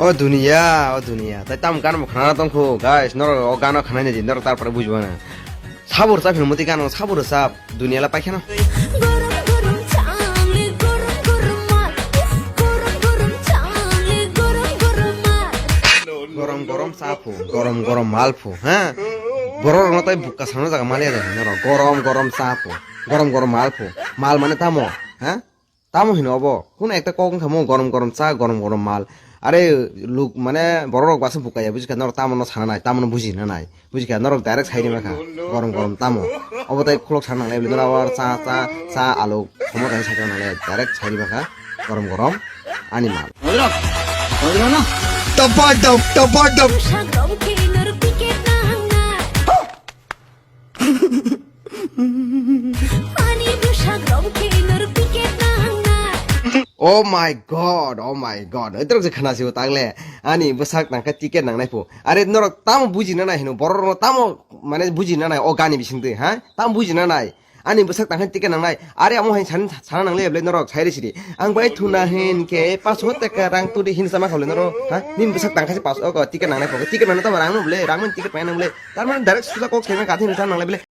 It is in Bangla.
ও দুনিয়া তাই তাম গান খানা দংখো গাইস নর ও গান খানাই নেজি নর তারপরে বুঝবা না সাবর চাপ মতি গান সাবর চাপ দুনিয়ালা পাইখানা গরম গরম চাপু গরম গরম মালফু হ্যাঁ বড় মতাই বুকা সামনে জায়গা মালিয়া দেখে নর গরম গরম চাপু গরম গরম মালফু মাল মানে তামো হ্যাঁ তামো হিনো অব কোন একটা কক খামো গরম গরম চা গরম গরম মাল আরে লোক মানে বড় রক বাসে বুকাইয়া বুঝি নর তামনো ছানা নাই তামনো বুঝি না নাই বুঝি নর ডাইরেক্ট সাইডে মাখা গরম গরম তামো অবতাই খুলক ছানা নাই বলে আবার চা চা চা আলু সময় সাইডে নালে ডাইরেক্ট সাইডে মাখা গরম গরম আনি মাল Tapadam, tapadam. Oh my god itu rasa kena sih utangle ani besak nangka tiket nang naipu are norok tamu buji na nai hino bororo tamu mane buji na nai ogani bisinte ha tamu buji na nai ani besak nangka tiket nang nai are amo hain sana nang le norok sairi siri ang bai thuna hin ke pas hote ka rang tu di hin sama khole norok ha nin besak nangka si pas tiket nang nai tiket mana ta rang no ble rang men tiket pa nang ble tar man direct sudah kok saya ka thin nang le ble